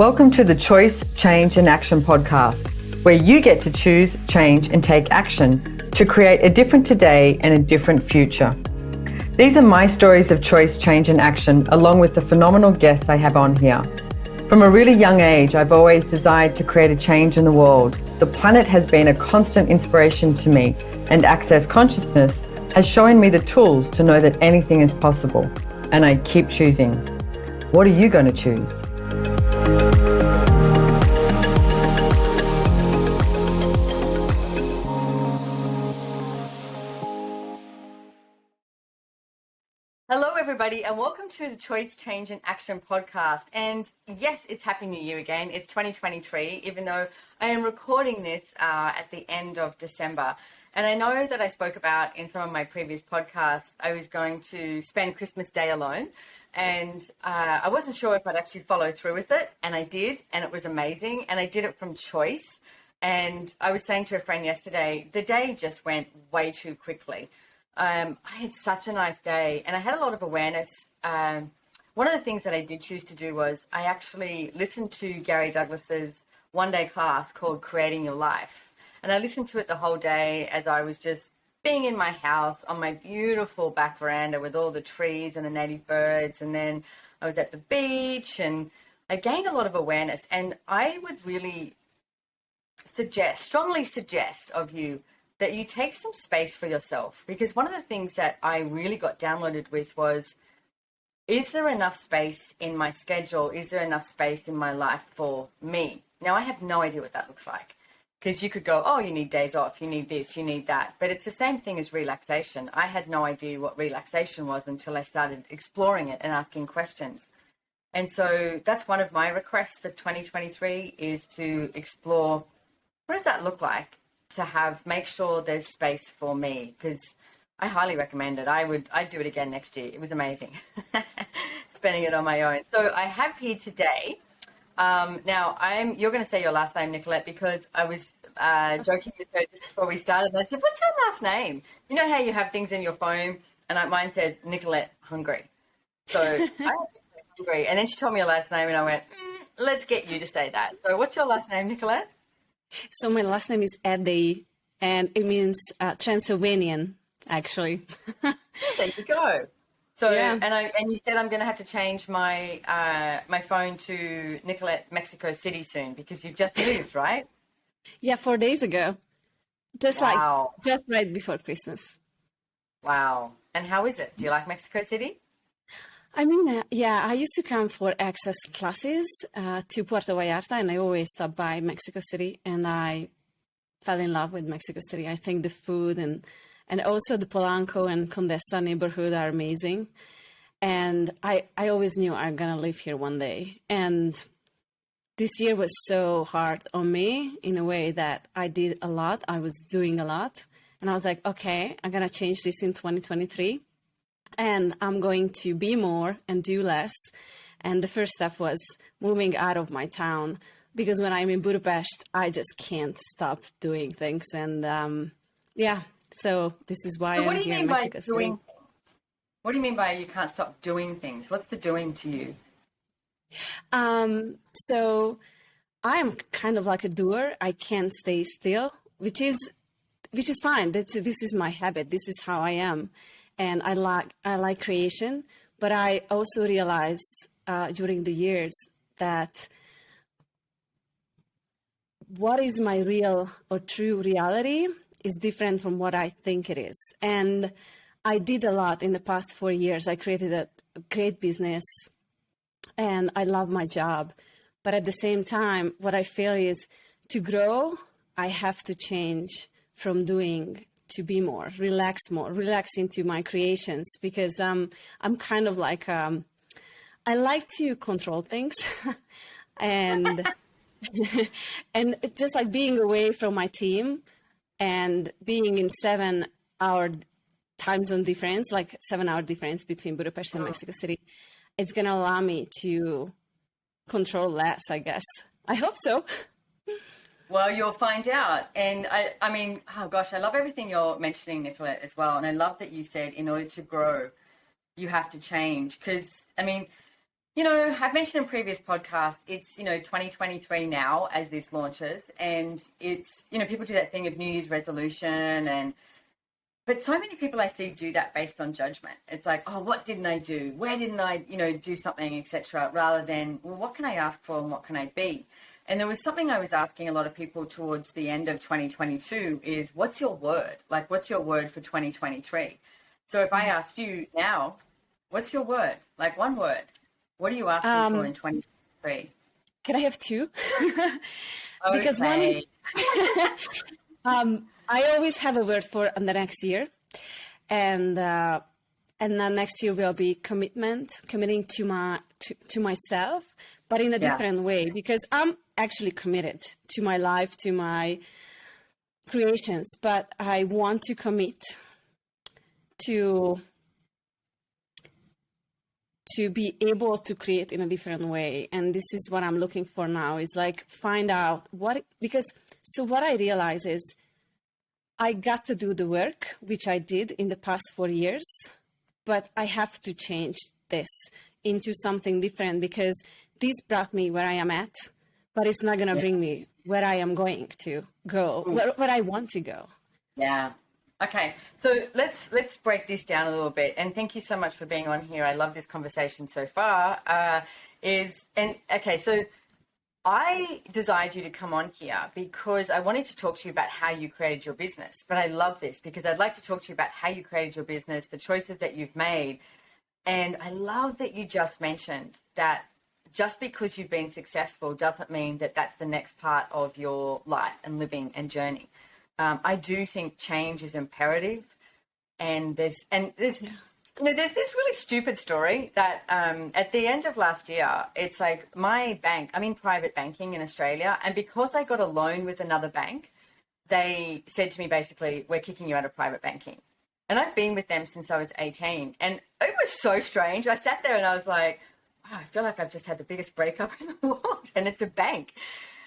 Welcome to the Choice, Change and Action podcast, where you get to choose, change and take action to create a different today and a different future. These are my stories of choice, change and action, along with the phenomenal guests I have on here. From a really young age, I've always desired to create a change in the world. The planet has been a constant inspiration to me, and Access Consciousness has shown me the tools to know that anything is possible. And I keep choosing. What are you going to choose? Hello, everybody, and welcome to the Choice, Change and Action podcast. And yes, it's Happy New Year again. It's 2023, even though I am recording this at the end of December. And I know that I spoke about in some of my previous podcasts, I was going to spend Christmas Day alone. And I wasn't sure if I'd actually follow through with it. And I did, and it was amazing. And I did it from choice. And I was saying to a friend yesterday, the day just went way too quickly. I had such a nice day and I had a lot of awareness. One of the things that I did choose to do was I actually listened to Gary Douglas's one-day class called Creating Your Life. And I listened to it the whole day as I was just being in my house on my beautiful back veranda with all the trees and the native birds. And then I was at the beach and I gained a lot of awareness. And I would really strongly suggest of you that you take some space for yourself, because one of the things that I really got downloaded with was, is there enough space in my schedule? Is there enough space in my life for me? Now, I have no idea what that looks like, because you could go, oh, you need days off, you need this, you need that. But it's the same thing as relaxation. I had no idea what relaxation was until I started exploring it and asking questions. And so that's one of my requests for 2023 is to explore, what does that look like? To make sure there's space for me, because I highly recommend it. I'd do it again next year. It was amazing spending it on my own. So I have here today, now you're going to say your last name, Nikolette, because I was joking with her just before we started. And I said, what's your last name? You know how you have things in your phone and mine says Nikolette Hungry. So I have to say Hungry. And then she told me her last name and I went, let's get you to say that. So what's your last name, Nikolette? So my last name is Eddie, and it means Transylvanian, actually. There you go. So, yeah. And you said I'm going to have to change my my phone to Nikolette, Mexico City soon, because you've just moved, right? Yeah, 4 days ago. Just right before Christmas. Wow. And how is it? Do you like Mexico City? I mean, yeah, I used to come for access classes to Puerto Vallarta, and I always stop by Mexico City, and I fell in love with Mexico City. I think the food and also the Polanco and Condesa neighborhood are amazing. And I always knew I'm going to live here one day. And this year was so hard on me in a way that I did a lot. I was doing a lot. And I was like, okay, I'm going to change this in 2023. And I'm going to be more and do less. And the first step was moving out of my town, because when I'm in Budapest, I just can't stop doing things. And so this is why I'm here in Mexico City. What do you mean by you can't stop doing things? What's the doing to you? So I'm kind of like a doer. I can't stay still, which is fine. This is my habit. This is how I am. And I like creation, but I also realized during the years that what is my real or true reality is different from what I think it is. And I did a lot in the past 4 years. I created a great business and I love my job. But at the same time, what I feel is to grow, I have to change from doing to be more, relax into my creations, because I'm kind of like, I like to control things and, and just like being away from my team and being in 7-hour time zone difference, like 7-hour difference between Budapest and Mexico City, it's going to allow me to control less, I guess. I hope so. Well, you'll find out. And I mean, oh gosh, I love everything you're mentioning, Nikolette, as well. And I love that you said in order to grow, you have to change. Because, I mean, I've mentioned in previous podcasts, it's, 2023 now as this launches, and it's, people do that thing of New Year's resolution, but so many people I see do that based on judgment. It's like, oh, what didn't I do? Where didn't I, do something, etc. Rather than, well, what can I ask for and what can I be? And there was something I was asking a lot of people towards the end of 2022 is, what's your word? Like, what's your word for 2023? So if I asked you now, what's your word? Like one word. What are you asking for in 2023? Can I have two? Because Okay. I always have a word for the next year, and then next year will be committing to myself, but in a different way, because I'm actually committed to my life, to my creations, but I want to commit to be able to create in a different way. And this is what I'm looking for now, is like find out what I realize is I got to do the work, which I did in the past 4 years, but I have to change this into something different, because this brought me where I am at, but it's not going to bring me where I am going to go, where I want to go. Yeah. Okay, so let's break this down a little bit, and thank you so much for being on here. I love this conversation so far. So I desired you to come on here because I wanted to talk to you about how you created your business. But I love this because I'd like to talk to you about how you created your business, the choices that you've made, and I love that you just mentioned that just because you've been successful doesn't mean that that's the next part of your life and living and journey. I do think change is imperative, and there's this really stupid story that at the end of last year, it's like my bank, I'm in private banking in Australia, and because I got a loan with another bank, they said to me basically, we're kicking you out of private banking. And I've been with them since I was 18, and it was so strange. I sat there and I was like, wow, I feel like I've just had the biggest breakup in the world, and it's a bank.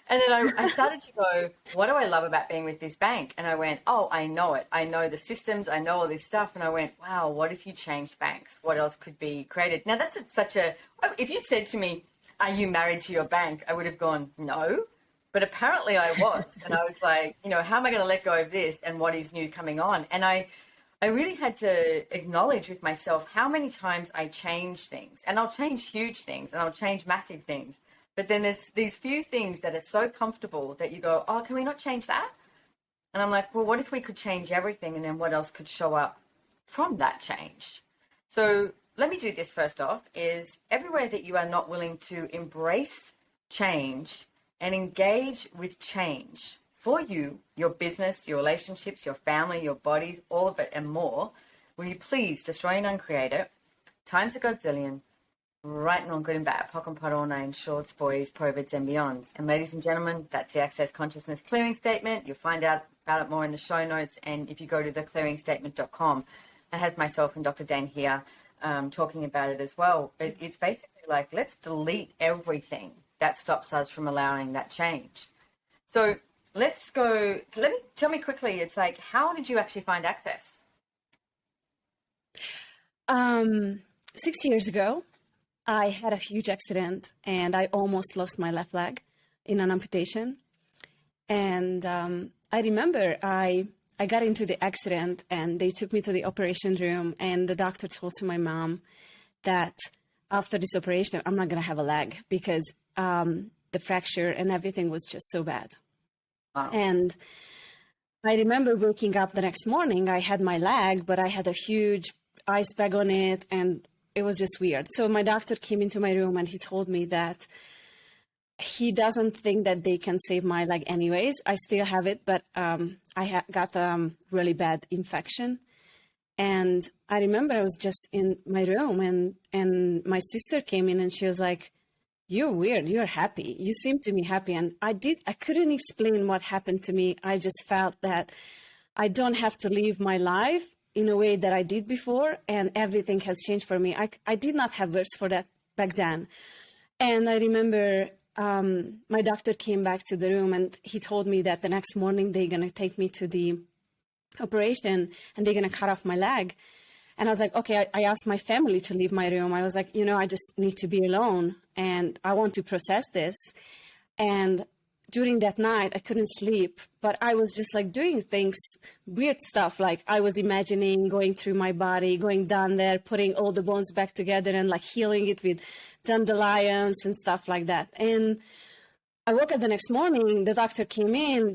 And then I started to go, what do I love about being with this bank? And I went, oh, I know it. I know the systems. I know all this stuff. And I went, wow, what if you changed banks? What else could be created? Now, that's if you'd said to me, are you married to your bank? I would have gone, no. But apparently I was. And I was like, how am I going to let go of this? And what is new coming on? And I really had to acknowledge with myself how many times I change things. And I'll change huge things and I'll change massive things. But then there's these few things that are so comfortable that you go, oh, can we not change that? And I'm like, well, what if we could change everything? And then what else could show up from that change? So let me do this first off, is everywhere that you are not willing to embrace change and engage with change for you, your business, your relationships, your family, your bodies, all of it and more, will you please destroy and uncreate it? Times a godzillion. Right and wrong, good and bad, POC and POD, all names, shorts, boys, provids and beyonds. And ladies and gentlemen, that's the Access Consciousness Clearing Statement. You'll find out about it more in the show notes. And if you go to theclearingstatement.com, it has myself and Dr. Dane here talking about it as well. But it's basically like, let's delete everything that stops us from allowing that change. So let's go, tell me quickly, it's like, how did you actually find Access? 6 years ago, I had a huge accident and I almost lost my left leg in an amputation. And I remember I got into the accident and they took me to the operation room, and the doctor told to my mom that after this operation, I'm not going to have a leg because the fracture and everything was just so bad. Wow. And I remember waking up the next morning, I had my leg, but I had a huge ice bag on it, and it was just weird. So my doctor came into my room and he told me that he doesn't think that they can save my leg anyways. I still have it, but I got a really bad infection. And I remember I was just in my room and my sister came in and she was like, you're weird, you're happy. You seem to be happy. And I couldn't explain what happened to me. I just felt that I don't have to live my life in a way that I did before, and everything has changed for me. I did not have words for that back then. And I remember my doctor came back to the room and he told me that the next morning they're going to take me to the operation and they're going to cut off my leg. And I was like, okay, I asked my family to leave my room. I was like, I just need to be alone and I want to process this. And during that night, I couldn't sleep, but I was just like doing things, weird stuff. Like I was imagining going through my body, going down there, putting all the bones back together and like healing it with dandelions and stuff like that. And I woke up the next morning, the doctor came in,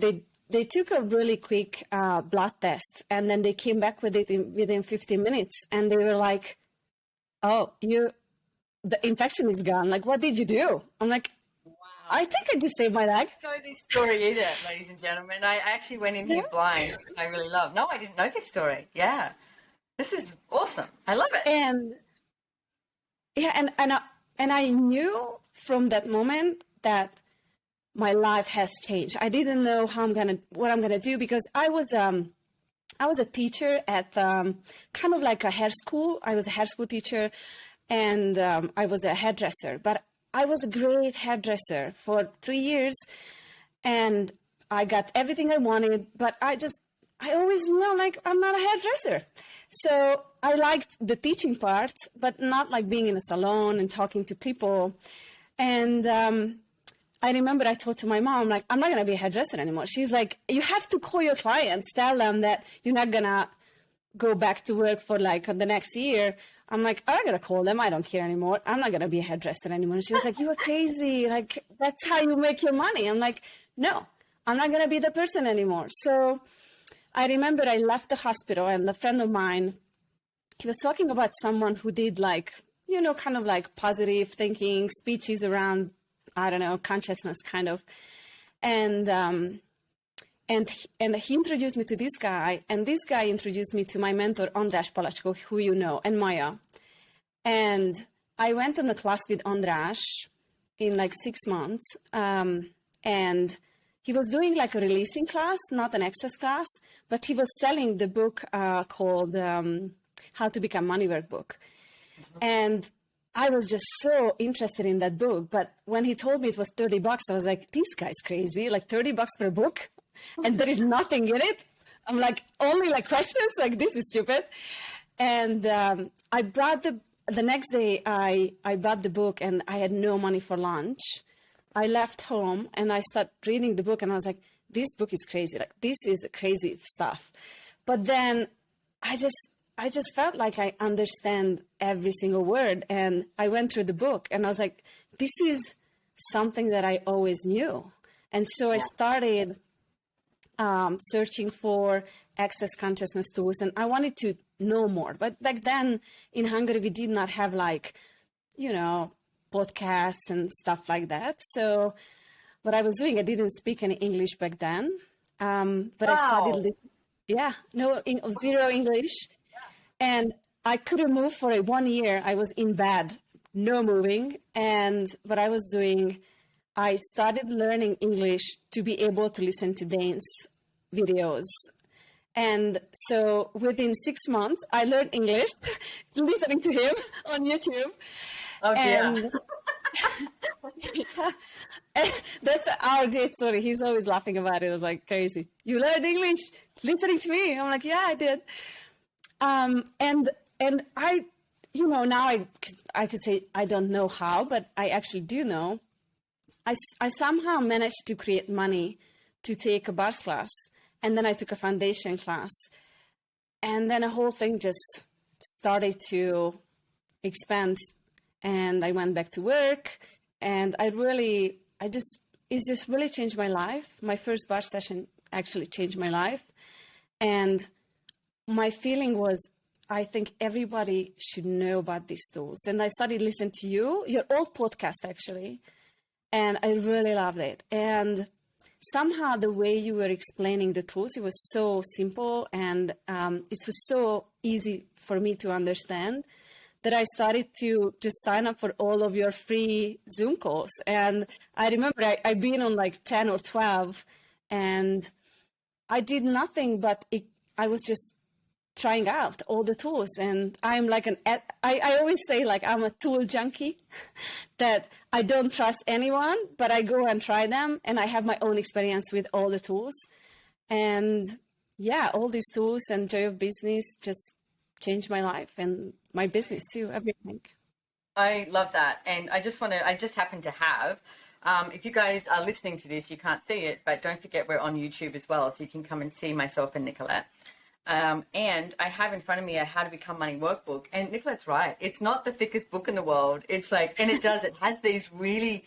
they took a really quick blood test, and then they came back with it within 15 minutes. And they were like, oh, the infection is gone. Like, what did you do? I'm like, wow. I think I just saved my leg. I didn't know this story either, ladies and gentlemen. I actually went in here blind, which I really love. No, I didn't know this story. Yeah. This is awesome. I love it. And yeah, and I knew from that moment that my life has changed. I didn't know what I'm gonna do, because I was a teacher at kind of like a hair school. I was a hair school teacher, and I was a hairdresser. But I was a great hairdresser for 3 years, and I got everything I wanted. But I always knew, like, I'm not a hairdresser. So I liked the teaching part, but not like being in a salon and talking to people. And I remember I told to my mom, like, I'm not going to be a hairdresser anymore. She's like, you have to call your clients, tell them that you're not going to go back to work for like the next year. I'm like, I'm going to call them. I don't care anymore. I'm not going to be a hairdresser anymore. And she was like, you are crazy. Like, that's how you make your money. I'm like, no, I'm not going to be the person anymore. So I remember I left the hospital, and a friend of mine, he was talking about someone who did like, kind of like positive thinking speeches around, I don't know, consciousness kind of. And he introduced me to this guy, and this guy introduced me to my mentor, András Palachko, who you know, and Maya. And I went on a class with András in like 6 months. And he was doing like a releasing class, not an access class, but he was selling the book called How to Become Money Workbook. And I was just so interested in that book. But when he told me it was $30, I was like, this guy's crazy, like $30 per book. And there is nothing in it. I'm like, only like questions, like this is stupid. And I brought the next day, I bought the book, and I had no money for lunch. I left home and I started reading the book, and I was like, this book is crazy. Like, this is crazy stuff. But then I just felt like I understand every single word. And I went through the book, and I was like, this is something that I always knew. And so I started searching for access consciousness tools, and I wanted to know more. But back then in Hungary, we did not have like, podcasts and stuff like that. So what I was doing, I didn't speak any English back then. But I studied, zero English. And I couldn't move for 1 year. I was in bed, no moving. And what I was doing, I started learning English to be able to listen to Dane's videos. And so within 6 months, I learned English listening to him on YouTube. Oh, and, yeah. And that's our great story. He's always laughing about it. I was like, crazy. You learned English listening to me? I'm like, yeah, I did. And I, now I could say I don't know how, but I actually do know. I somehow managed to create money to take a bars class, and then I took a foundation class, and then the whole thing just started to expand, and I went back to work, and it just really changed my life. My first bar session actually changed my life, and my feeling was, I think everybody should know about these tools. And I started listening to your old podcast actually, and I really loved it. And somehow the way you were explaining the tools, it was so simple, and it was so easy for me to understand that I started to just sign up for all of your free Zoom calls. And I remember I've been on like 10 or 12, and I did nothing, but I was just trying out all the tools. And I'm like I always say, like, I'm a tool junkie, that I don't trust anyone, but I go and try them, and I have my own experience with all the tools. And yeah, all these tools and Joy of Business just changed my life and my business too, everything. I love that. And I just happen to have, if you guys are listening to this, you can't see it, but don't forget we're on YouTube as well. So you can come and see myself and Nikolette. And I have in front of me a How to Become Money workbook. And Nicolette's right. It's not the thickest book in the world. It's like, and it has these really,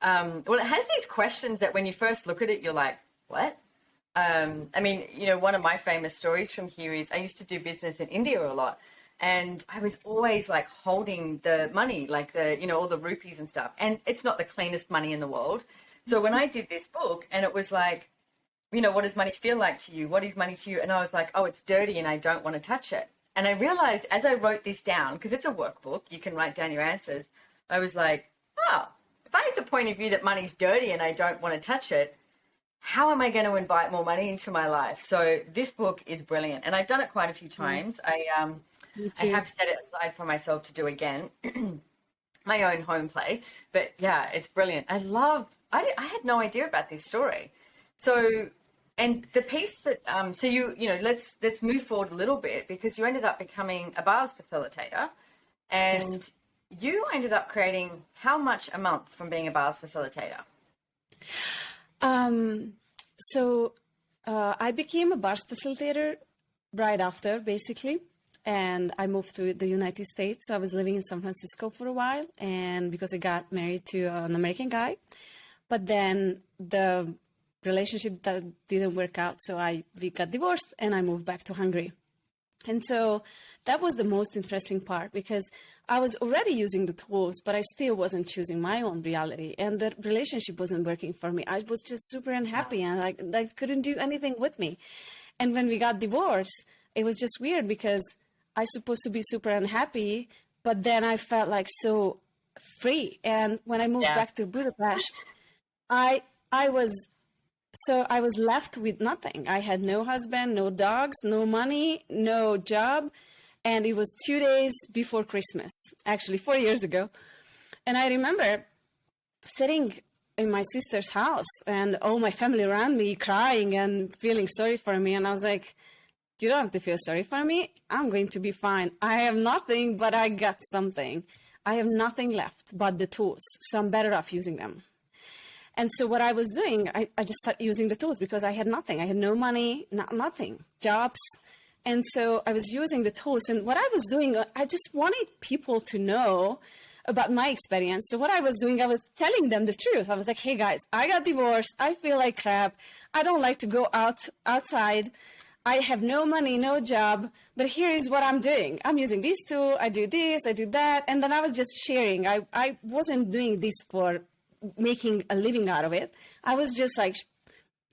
it has these questions that when you first look at it, you're like, what? I mean, one of my famous stories from here is I used to do business in India a lot. And I was always like holding the money, like all the rupees and stuff. And it's not the cleanest money in the world. So when I did this book and it was like, what does money feel like to you? What is money to you? And I was like, oh, it's dirty and I don't want to touch it. And I realized as I wrote this down, because it's a workbook, you can write down your answers. I was like, oh, if I have the point of view that money's dirty and I don't want to touch it, how am I going to invite more money into my life? So this book is brilliant. And I've done it quite a few times. I have set it aside for myself to do again, my own home play. But yeah, it's brilliant. I had no idea about this story. So, and the piece that, let's move forward a little bit because you ended up becoming a bars facilitator and you ended up creating how much a month from being a bars facilitator? I became a bars facilitator right after, basically. And I moved to the United States. So I was living in San Francisco for a while, and because I got married to an American guy, but then the relationship that didn't work out. So we got divorced and I moved back to Hungary. And so that was the most interesting part because I was already using the tools, but I still wasn't choosing my own reality. And the relationship wasn't working for me. I was just super unhappy and I couldn't do anything with me. And when we got divorced, it was just weird because I was supposed to be super unhappy, but then I felt like so free. And when I moved back to Budapest, I was left with nothing. I had no husband, no dogs, no money, no job. And it was 2 days before Christmas, actually 4 years ago. And I remember sitting in my sister's house and all my family around me crying and feeling sorry for me. And I was like, you don't have to feel sorry for me. I'm going to be fine. I have nothing, but I got something. I have nothing left but the tools. So I'm better off using them. And so what I was doing, I just started using the tools because I had nothing. I had no money, nothing, jobs. And so I was using the tools. And what I was doing, I just wanted people to know about my experience. So what I was doing, I was telling them the truth. I was like, hey guys, I got divorced. I feel like crap. I don't like to go outside. I have no money, no job, but here is what I'm doing. I'm using this tool. I do this, I do that. And then I was just sharing. I wasn't doing this for making a living out of it. I was just like,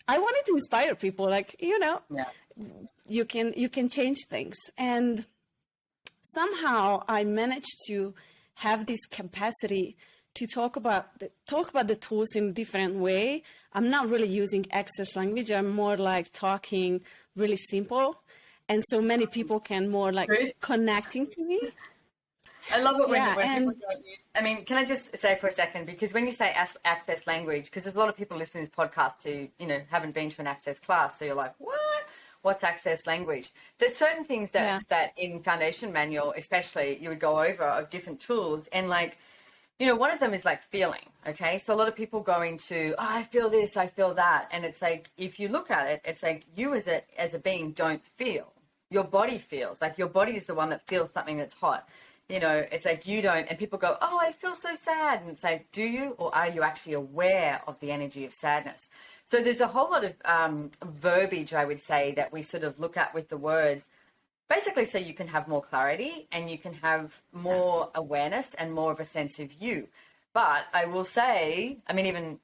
I wanted to inspire people, like, you can change things. And somehow I managed to have this capacity to talk about the tools in a different way. I'm not really using access language. I'm more like talking really simple. And so many people can more like connecting to me. I love it when people don't use, I mean, can I just say for a second, because when you say access language, because there's a lot of people listening to this podcast who, haven't been to an access class. So you're like, what? What's access language? There's certain things that in Foundation Manual, especially, you would go over of different tools. And like, one of them is like feeling. Okay. So a lot of people go into, I feel this, I feel that. And it's like, if you look at it, it's like you as a being don't feel. Your body feels. Like your body is the one that feels something that's hot. It's like you don't, and people go, oh, I feel so sad. And it's like, do you, or are you actually aware of the energy of sadness? So there's a whole lot of verbiage, I would say, that we sort of look at with the words, basically so you can have more clarity and you can have more awareness and more of a sense of you. But I will say, I mean, even,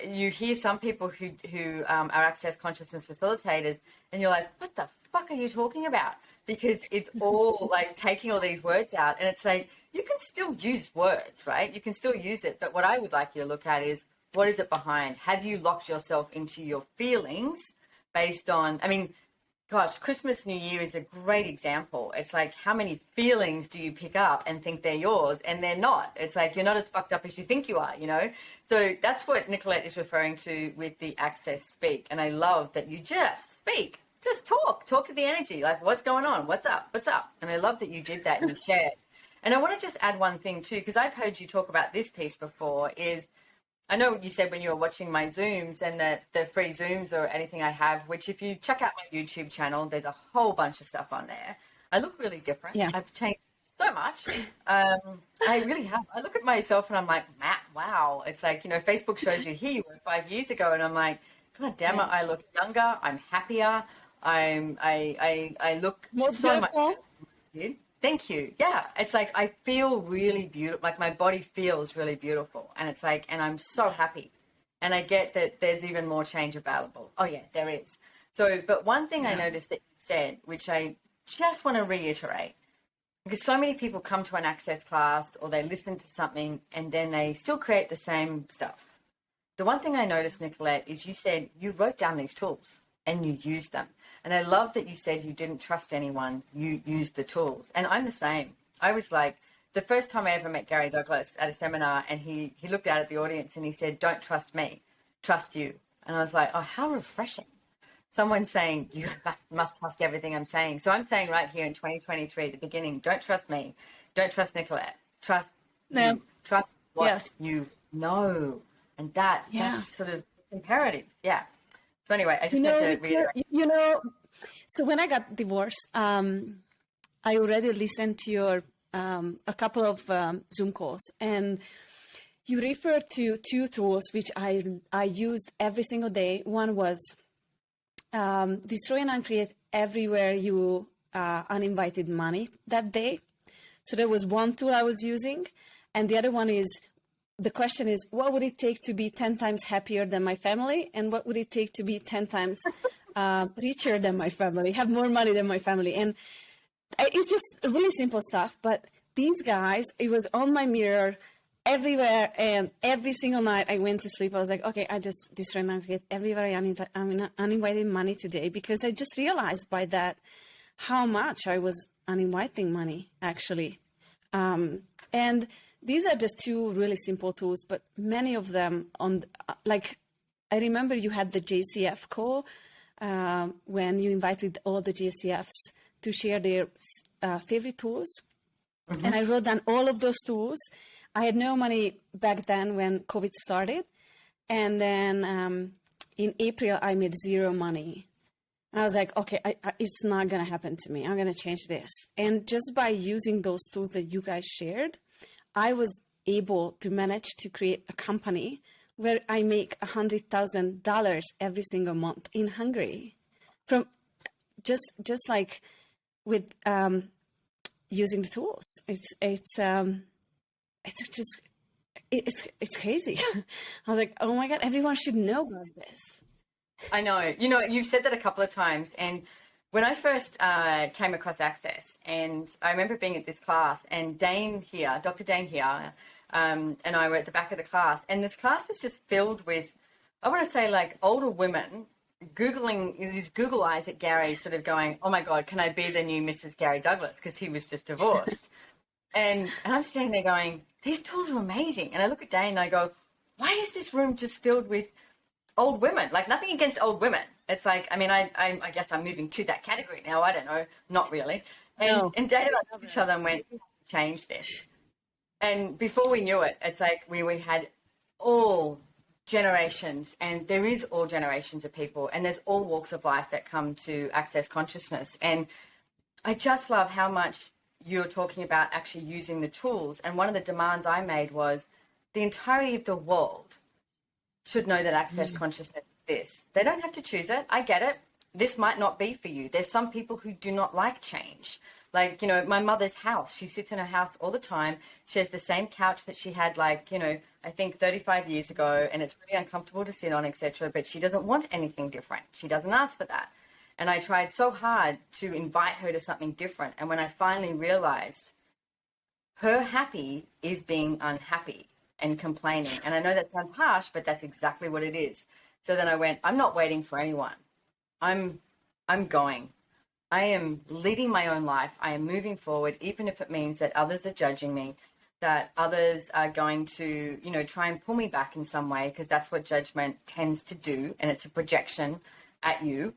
you hear some people who are access consciousness facilitators and you're like, what the fuck are you talking about? Because it's all like taking all these words out and it's like, you can still use words, right? You can still use it. But what I would like you to look at is, what is it behind? Have you locked yourself into your feelings based on, I mean, gosh, Christmas, New Year is a great example. It's like, how many feelings do you pick up and think they're yours and they're not? It's like, you're not as fucked up as you think you are, So that's what Nikolette is referring to with the access speak. And I love that you just speak. just talk to the energy. Like, what's going on? What's up? What's up? And I love that you did that and you shared. And I want to just add one thing too, because I've heard you talk about this piece before, is I know what you said when you were watching my Zooms and the free Zooms or anything I have, which if you check out my YouTube channel, there's a whole bunch of stuff on there. I look really different. Yeah. I've changed so much. I really have. I look at myself and I'm like, wow. It's like, Facebook shows you here you were 5 years ago. And I'm like, God damn it, I look younger. I'm happier. I look more so much beautiful. better. Thank you. Yeah. It's like, I feel really beautiful. Like my body feels really beautiful. And it's like, and I'm so happy. And I get that there's even more change available. Oh yeah, there is. So, but one thing I noticed that you said, which I just want to reiterate, because so many people come to an access class or they listen to something and then they still create the same stuff. The one thing I noticed, Nikolette, is you said you wrote down these tools and you used them. And I love that you said you didn't trust anyone, you used the tools. And I'm the same. I was like, the first time I ever met Gary Douglas at a seminar, and he looked out at the audience and he said, don't trust me, trust you. And I was like, oh, how refreshing. Someone saying, you must trust everything I'm saying. So I'm saying right here in 2023 at the beginning, don't trust me, don't trust Nikolette, trust you, trust what you know. And that's sort of imperative. Yeah. So anyway, I just had to reiterate. So when I got divorced, I already listened to your a couple of Zoom calls, and you referred to two tools which I used every single day. One was destroy and uncreate everywhere you uninvited money that day. So there was one tool I was using, and the other one is, the question is, what would it take to be 10 times happier than my family? And what would it take to be 10 times richer than my family, have more money than my family? And it's just really simple stuff. But these guys, it was on my mirror everywhere. And every single night I went to sleep, I was like, okay, I just destroyed and create everywhere I uninvited money today, because I just realized by that how much I was uninviting money, actually. And these are just two really simple tools, but many of them I remember you had the JCF call when you invited all the JCFs to share their favorite tools. Mm-hmm. And I wrote down all of those tools. I had no money back then when COVID started. And then in April, I made zero money. And I was like, okay, it's not going to happen to me. I'm going to change this. And just by using those tools that you guys shared, I was able to manage to create a company where I make $100,000 every single month in Hungary, from just like with using the tools. It's crazy. I was like, oh my God, everyone should know about this. I know. You've said that a couple of times, and when I first came across Access, and I remember being at this class, and Dr. Dane here, and I were at the back of the class, and this class was just filled with, I want to say, like older women Googling these Google eyes at Gary, sort of going, oh my God, can I be the new Mrs. Gary Douglas? Because he was just divorced. and I'm standing there going, these tools are amazing. And I look at Dane and I go, why is this room just filled with old women? Like, nothing against old women. It's like, I mean, I guess I'm moving to that category now. I don't know. Not really. And Dane and I looked at each other and went, change this. And before we knew it, it's like we had all generations, and there is all generations of people, and there's all walks of life that come to access consciousness. And I just love how much you're talking about actually using the tools. And one of the demands I made was the entirety of the world should know that access consciousness exists. They don't have to choose it. I get it. This might not be for you. There's some people who do not like change. Like, my mother's house, she sits in her house all the time. She has the same couch that she had, I think 35 years ago, and it's really uncomfortable to sit on, etc. But she doesn't want anything different. She doesn't ask for that. And I tried so hard to invite her to something different. And when I finally realized her happy is being unhappy and complaining. And I know that sounds harsh, but that's exactly what it is. So then I went, I'm not waiting for anyone. I'm going. I am leading my own life. I am moving forward, even if it means that others are judging me, that others are going to, try and pull me back in some way, because that's what judgment tends to do. And it's a projection at you.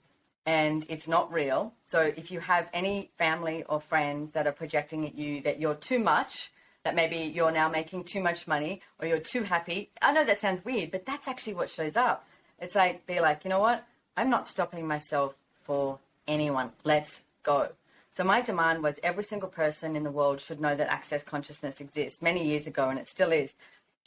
and it's not real. So if you have any family or friends that are projecting at you that you're too much, that maybe you're now making too much money or you're too happy. I know that sounds weird, but that's actually what shows up. It's like, be like, you know what? I'm not stopping myself for anyone. Let's go. So my demand was every single person in the world should know that access consciousness exists many years ago, and it still is.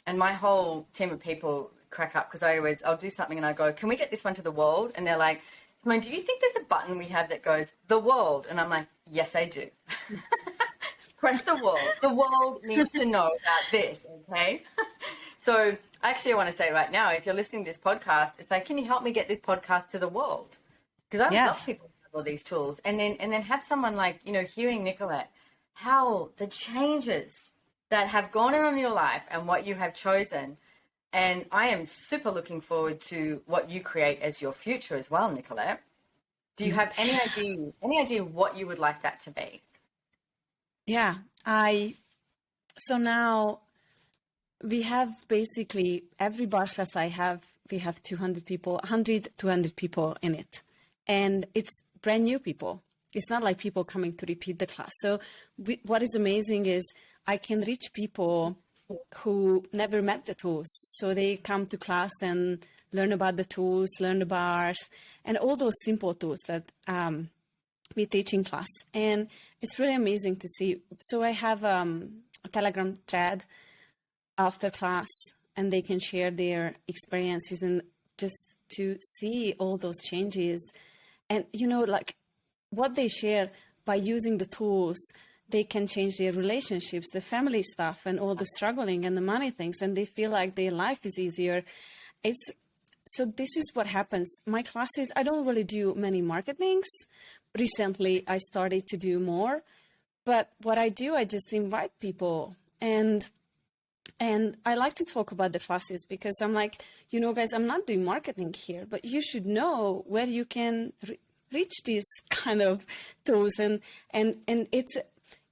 And my whole team of people crack up because I'll do something and I go, can we get this one to the world? And they're like, Simone, do you think there's a button we have that goes, the world? And I'm like, yes, I do. Press the world. The world needs to know about this, okay? So actually I want to say right now, if you're listening to this podcast, it's like, can you help me get this podcast to the world? Because I love people who have all these tools. And then have someone like, you know, hearing Nikolette, how the changes that have gone on in your life and what you have chosen. And I am super looking forward to what you create as your future as well, Nikolette. Do you have any idea what you would like that to be? Yeah, so now we have basically every bars class we have 200 people, 200 people in it. And it's brand new people. It's not like people coming to repeat the class. So what is amazing is I can reach people who never met the tools. So they come to class and learn about the tools, learn the bars, and all those simple tools that we teach in class. And it's really amazing to see. So I have a Telegram thread after class, and they can share their experiences and just to see all those changes. And, you know, like what they share by using the tools, they can change their relationships, the family stuff, and all the struggling and the money things, and they feel like their life is easier. So this is what happens. My classes, I don't really do many marketings. Recently, I started to do more, but what I do, I just invite people, and I like to talk about the classes because I'm like, you know, guys, I'm not doing marketing here, but you should know where you can reach these kind of tools, and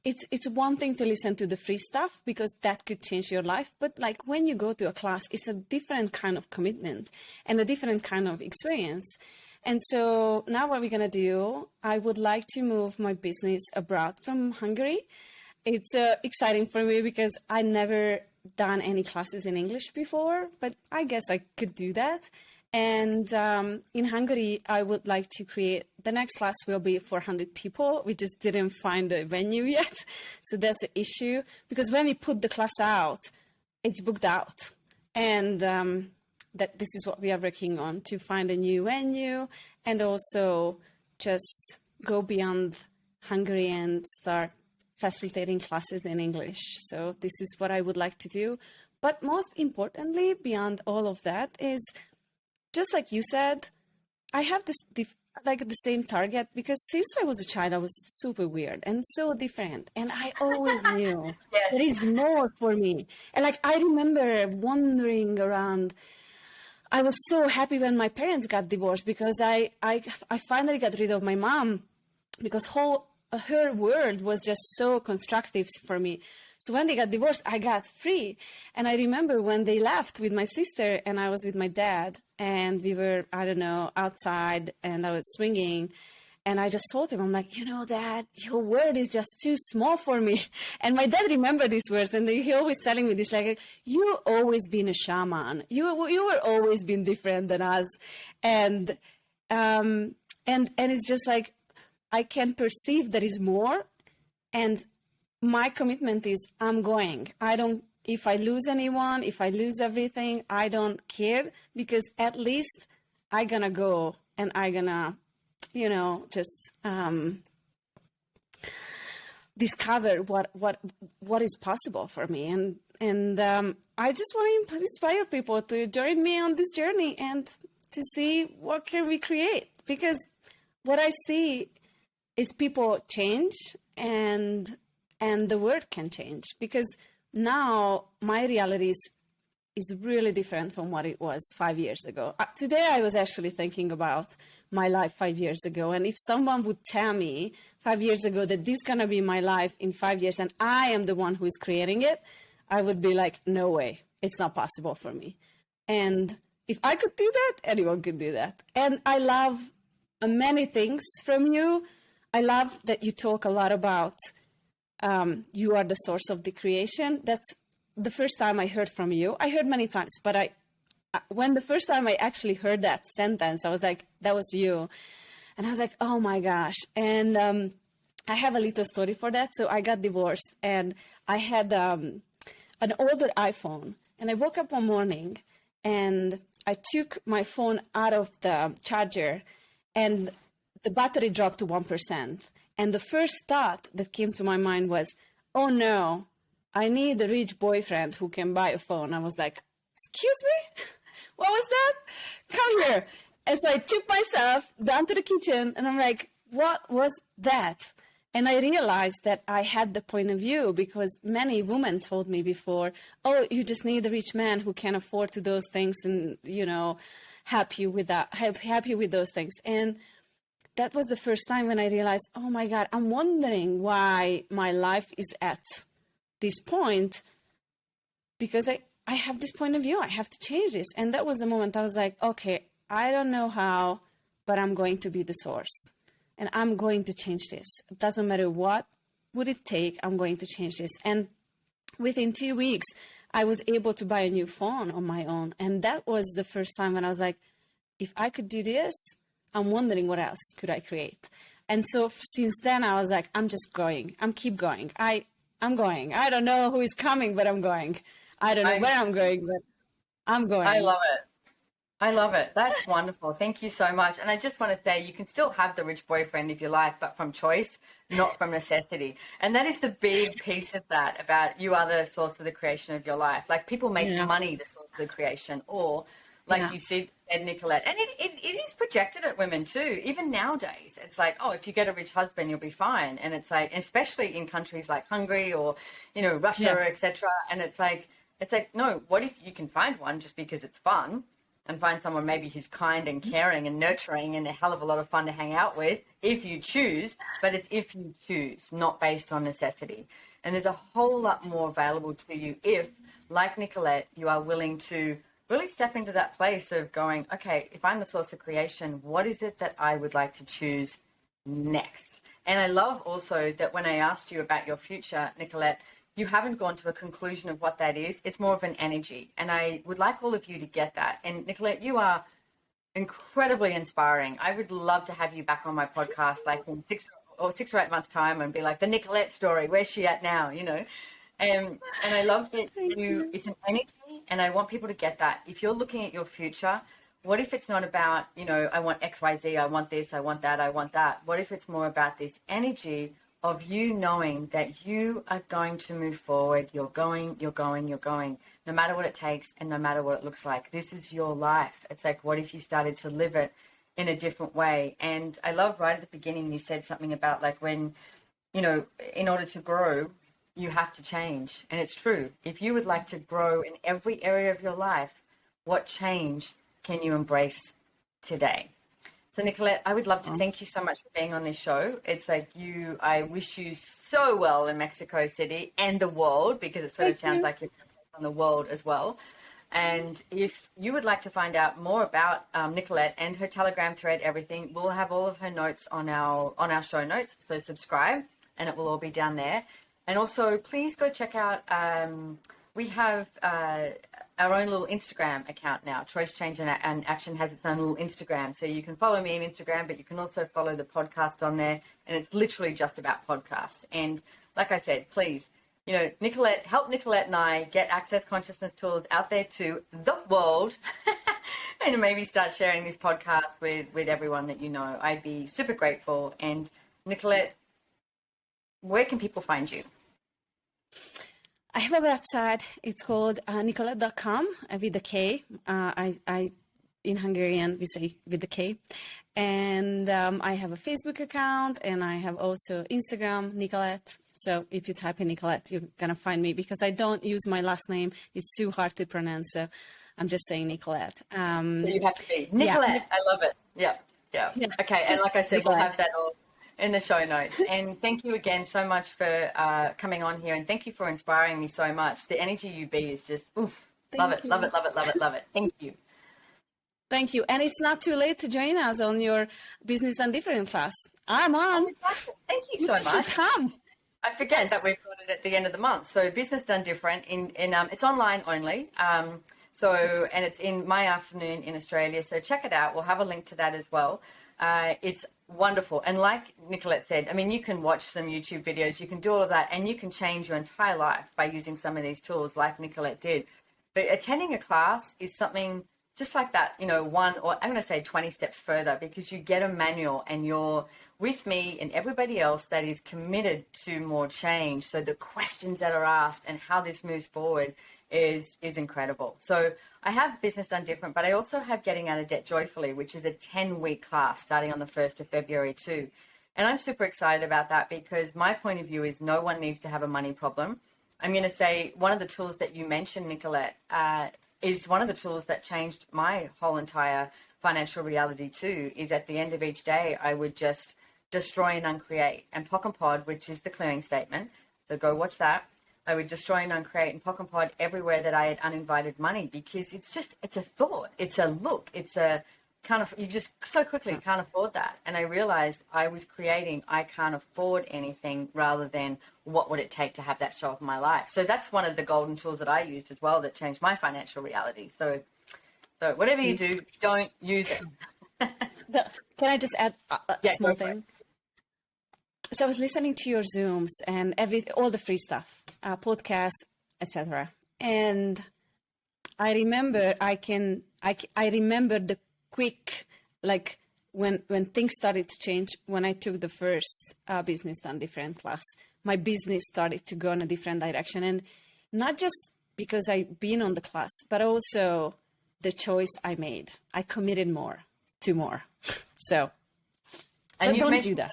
it's one thing to listen to the free stuff because that could change your life. But like when you go to a class, it's a different kind of commitment and a different kind of experience. And so now what we're going to do, I would like to move my business abroad from Hungary. It's exciting for me because I never done any classes in English before, but I guess I could do that. And in Hungary, I would like to create, the next class will be 400 people. We just didn't find a venue yet. So that's the issue, because when we put the class out, it's booked out. And that this is what we are working on, to find a new venue and also just go beyond Hungary and start facilitating classes in English. So this is what I would like to do. But most importantly, beyond all of that is, just like you said, I have this like the same target because since I was a child, I was super weird and so different. And I always knew there is more for me. And like, I remember wandering around. I was so happy when my parents got divorced because I finally got rid of my mom because her world was just so constructive for me. So when they got divorced, I got free. And I remember when they left with my sister and I was with my dad and we were, I don't know, outside and I was swinging. And I just told him, I'm like, you know, Dad, your word is just too small for me. And my dad remembered these words and he always telling me this, like, you always been a shaman. You were always been different than us. And it's just like, I can perceive there is more. And my commitment is I'm going. If I lose anyone, if I lose everything, I don't care because at least I gonna go and I gonna, you know, just discover what is possible for me. And I just want to inspire people to join me on this journey and to see what can we create, because what I see is people change and the world can change, because now my reality is really different from what it was 5 years ago. Today, I was actually thinking about my life 5 years ago. And if someone would tell me 5 years ago that this is going to be my life in 5 years and I am the one who is creating it, I would be like, no way, it's not possible for me. And if I could do that, anyone could do that. And I love many things from you. I love that you talk a lot about you are the source of the creation. That's the first time I heard from you. I heard many times, but when the first time I actually heard that sentence, I was like, that was you. And I was like, oh my gosh. And I have a little story for that. So I got divorced and I had an older iPhone, and I woke up one morning and I took my phone out of the charger and the battery dropped to 1%. And the first thought that came to my mind was, oh no, I need a rich boyfriend who can buy a phone. I was like, excuse me? What was that? Come here. And so I took myself down to the kitchen and I'm like, what was that? And I realized that I had the point of view because many women told me before, oh, you just need a rich man who can afford to those things and, you know, help you with that, help you with those things. And that was the first time when I realized, oh my God, I'm wondering why my life is at this point, because I have this point of view. I have to change this. And that was the moment I was like, okay, I don't know how, but I'm going to be the source and I'm going to change this. It doesn't matter what would it take, I'm going to change this. And within 2 weeks, I was able to buy a new phone on my own. And that was the first time when I was like, if I could do this, I'm wondering what else could I create. And so since then I was like, I'm just going, I'm keep going. I'm going. I don't know who is coming, but I'm going. I don't know where I'm going, but I'm going. I love it. I love it. That's wonderful. Thank you so much. And I just want to say, you can still have the rich boyfriend if you like, but from choice, not from necessity. And that is the big piece of that, about you are the source of the creation of your life. Like, people make money the source of the creation, or like you said, Nikolette, and it is projected at women too. Even nowadays, it's like, oh, if you get a rich husband, you'll be fine. And it's like, especially in countries like Hungary or, you know, Russia, etc. And it's like, no, what if you can find one just because it's fun, and find someone maybe who's kind and caring and nurturing and a hell of a lot of fun to hang out with if you choose, but it's if you choose, not based on necessity. And there's a whole lot more available to you if, like Nikolette, you are willing to really step into that place of going, okay, if I'm the source of creation, what is it that I would like to choose next? And I love also that when I asked you about your future, Nikolette, you haven't gone to a conclusion of what that is. It's more of an energy. And I would like all of you to get that. And Nikolette, you are incredibly inspiring. I would love to have you back on my podcast, like in 6 or 8 months' time, and be like, the Nikolette story, where's she at now, you know? And I love that it's an energy, and I want people to get that. If you're looking at your future, what if it's not about, you know, I want X, Y, Z, I want this, I want that, I want that. What if it's more about this energy of you knowing that you are going to move forward, you're going, no matter what it takes and no matter what it looks like. This is your life. It's like, what if you started to live it in a different way? And I love right at the beginning, you said something about like when, you know, in order to grow, you have to change. And it's true. If you would like to grow in every area of your life, what change can you embrace today? So Nikolette, I would love to thank you so much for being on this show. It's like I wish you so well in Mexico City and the world, because it sort of sounds like you're on the world as well. And if you would like to find out more about Nikolette and her Telegram thread, everything, we'll have all of her notes on our show notes. So subscribe, and it will all be down there. And also, please go check out. We have our own little Instagram account now. Choice, Change and Action has its own little Instagram. So you can follow me on Instagram, but you can also follow the podcast on there. And it's literally just about podcasts. And like I said, please, you know, Nikolette, help Nikolette and I get Access Consciousness tools out there to the world and maybe start sharing this podcast with everyone that you know. I'd be super grateful. And Nikolette, where can people find you? I have a website. It's called nikolette.com with a K. I in Hungarian we say with the K. And I have a Facebook account, and I have also Instagram, Nikolette. So if you type in Nikolette, you're going to find me, because I don't use my last name. It's too hard to pronounce. So I'm just saying Nikolette. So you have to be Nikolette. Yeah. I love it. Yeah. Okay. And like I said, Nikolette. We'll have that all in the show notes. And thank you again so much for coming on here, and thank you for inspiring me so much. The energy you be is just, oof, love it. Thank you. Thank you. And it's not too late to join us on your Business Done Different class. I'm on. Oh, exactly. Thank you so You much. should come. I forget that we've got it at the end of the month. So Business Done Different it's online only. And it's in my afternoon in Australia. So check it out. We'll have a link to that as well. It's wonderful. And like Nikolette said, I mean, you can watch some YouTube videos, you can do all of that, and you can change your entire life by using some of these tools like Nikolette did. But attending a class is something just like that, one, or I'm going to say 20 steps further, because you get a manual and you're with me and everybody else that is committed to more change. So the questions that are asked and how this moves forward is incredible. So I have Business Done Different, but I also have Getting Out of Debt Joyfully, which is a 10-week class starting on the 1st of February too. And I'm super excited about that, because my point of view is no one needs to have a money problem. I'm going to say one of the tools that you mentioned, Nikolette, is one of the tools that changed my whole entire financial reality too, is at the end of each day, I would just destroy and uncreate. And Pock and Pod, which is the clearing statement, so go watch that. I would destroy and uncreate and Pock and Pod everywhere that I had uninvited money, because it's a thought, it's a look, it's a kind of, you just so quickly can't afford that. And I realized I was creating, I can't afford anything, rather than what would it take to have that show up in my life. So that's one of the golden tools that I used as well that changed my financial reality. So whatever you do, don't use it. Can I just add a small thing? So I was listening to your Zooms and all the free stuff, podcasts, etc. And I remember I remember the quick, like when things started to change, when I took the first Business Done Different class, my business started to go in a different direction. And not just because I've been on the class, but also the choice I made. I committed more to more. So don't do that.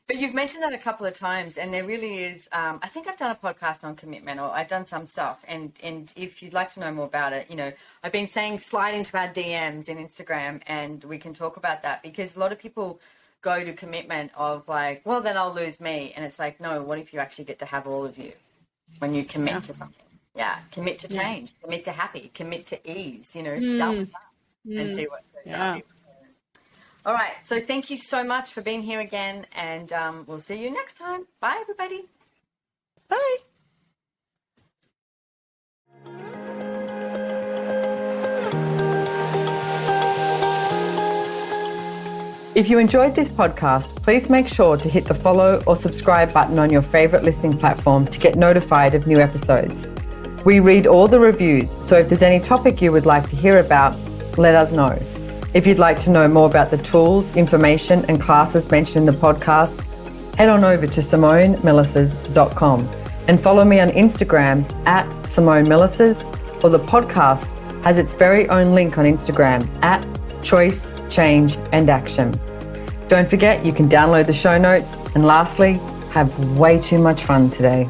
But you've mentioned that a couple of times, and there really is, I think I've done a podcast on commitment, or I've done some stuff. And if you'd like to know more about it, I've been saying slide into our DMs in Instagram and we can talk about that, because a lot of people go to commitment of like, well, then I'll lose me. And it's like, no, what if you actually get to have all of you when you commit to something? Yeah. Commit to change, commit to happy, commit to ease, start with that and see what goes out. All right. So thank you so much for being here again, and we'll see you next time. Bye, everybody. Bye. If you enjoyed this podcast, please make sure to hit the follow or subscribe button on your favorite listening platform to get notified of new episodes. We read all the reviews, so if there's any topic you would like to hear about, let us know. If you'd like to know more about the tools, information, and classes mentioned in the podcast, head on over to SimoneMilasas.com and follow me on Instagram at Simone Milasas, or the podcast has its very own link on Instagram at Choice, Change, and Action. Don't forget, you can download the show notes, and lastly, have way too much fun today.